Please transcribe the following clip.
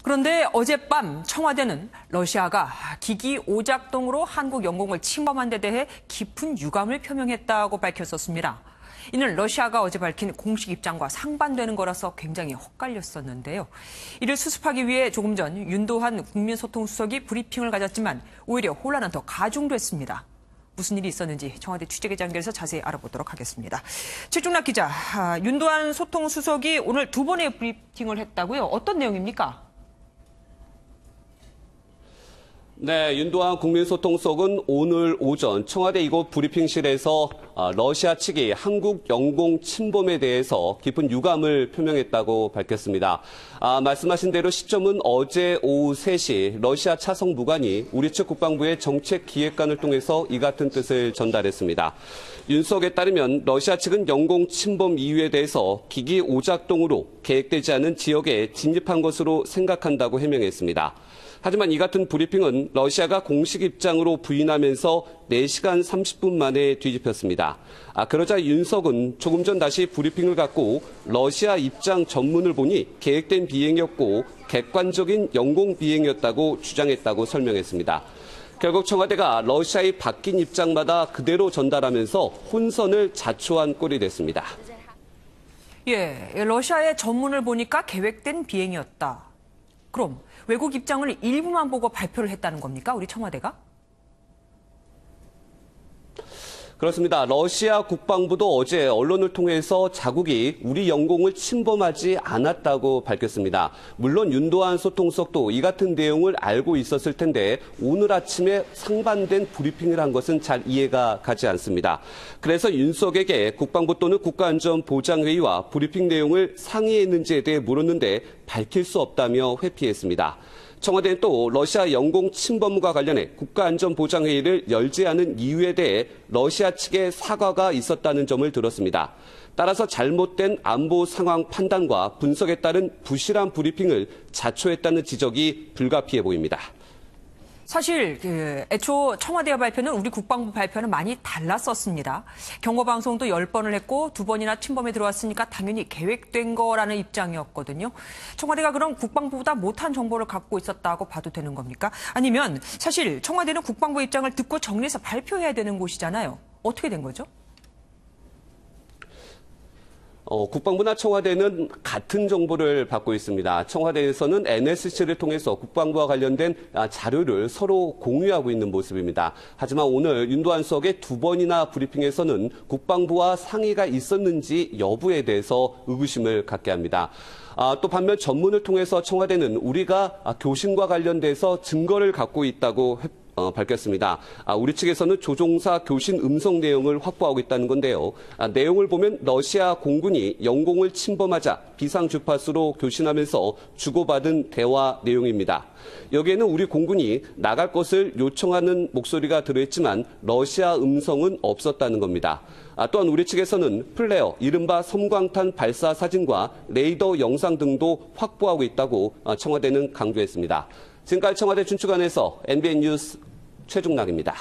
그런데 어젯밤 청와대는 러시아가 기기 오작동으로 한국 영공을 침범한 데 대해 깊은 유감을 표명했다고 밝혔었습니다. 이는 러시아가 어제 밝힌 공식 입장과 상반되는 거라서 굉장히 헛갈렸었는데요. 이를 수습하기 위해 조금 전 윤도한 국민소통수석이 브리핑을 가졌지만 오히려 혼란은 더 가중됐습니다. 무슨 일이 있었는지 청와대 취재기자 연결해서 자세히 알아보도록 하겠습니다. 최중락 기자, 윤도한 소통수석이 오늘 두 번의 브리핑을 했다고요? 어떤 내용입니까? 네, 윤도한 국민소통수석은 오늘 오전 청와대 이곳 브리핑실에서 러시아 측이 한국 영공 침범에 대해서 깊은 유감을 표명했다고 밝혔습니다. 말씀하신 대로 시점은 어제 오후 3시 러시아 차성 무관이 우리 측 국방부의 정책기획관을 통해서 이 같은 뜻을 전달했습니다. 윤석에 따르면 러시아 측은 영공 침범 이유에 대해서 기기 오작동으로 계획되지 않은 지역에 진입한 것으로 생각한다고 해명했습니다. 하지만 이 같은 브리핑은 러시아가 공식 입장으로 부인하면서 4시간 30분 만에 뒤집혔습니다. 그러자 윤석은 조금 전 다시 브리핑을 갖고 러시아 입장 전문을 보니 계획된 비행이었고 객관적인 영공 비행이었다고 주장했다고 설명했습니다. 결국 청와대가 러시아의 바뀐 입장마다 그대로 전달하면서 혼선을 자초한 꼴이 됐습니다. 예, 러시아의 전문을 보니까 계획된 비행이었다. 그럼 외국 입장을 일부만 보고 발표를 했다는 겁니까? 우리 청와대가? 그렇습니다. 러시아 국방부도 어제 언론을 통해서 자국이 우리 영공을 침범하지 않았다고 밝혔습니다. 물론 윤도한 소통수석도 이 같은 내용을 알고 있었을 텐데 오늘 아침에 상반된 브리핑을 한 것은 잘 이해가 가지 않습니다. 그래서 윤석에게 국방부 또는 국가안전보장회의와 브리핑 내용을 상의했는지에 대해 물었는데 밝힐 수 없다며 회피했습니다. 청와대는 또 러시아 영공 침범과 관련해 국가안전보장회의를 열지 않은 이유에 대해 러시아 측의 사과가 있었다는 점을 들었습니다. 따라서 잘못된 안보 상황 판단과 분석에 따른 부실한 브리핑을 자초했다는 지적이 불가피해 보입니다. 사실 애초 청와대 발표는 우리 국방부 발표는 많이 달랐었습니다. 경고방송도 10번을 했고 2번이나 침범에 들어왔으니까 당연히 계획된 거라는 입장이었거든요. 청와대가 그럼 국방부보다 못한 정보를 갖고 있었다고 봐도 되는 겁니까? 아니면 사실 청와대는 국방부 입장을 듣고 정리해서 발표해야 되는 곳이잖아요. 어떻게 된 거죠? 국방부나 청와대는 같은 정보를 받고 있습니다. 청와대에서는 NSC를 통해서 국방부와 관련된 자료를 서로 공유하고 있는 모습입니다. 하지만 오늘 윤도한 수석의 2번이나 브리핑에서는 국방부와 상의가 있었는지 여부에 대해서 의구심을 갖게 합니다. 또 반면 전문을 통해서 청와대는 우리가 교신과 관련돼서 증거를 갖고 있다고 밝혔습니다. 우리 측에서는 조종사 교신 음성 내용을 확보하고 있다는 건데요. 내용을 보면 러시아 공군이 영공을 침범하자 비상주파수로 교신하면서 주고받은 대화 내용입니다. 여기에는 우리 공군이 나갈 것을 요청하는 목소리가 들어있지만 러시아 음성은 없었다는 겁니다. 또한 우리 측에서는 플레어, 이른바 섬광탄 발사 사진과 레이더 영상 등도 확보하고 있다고 청와대는 강조했습니다. 지금까지 청와대 춘추관에서 MBN 뉴스 최중락입니다.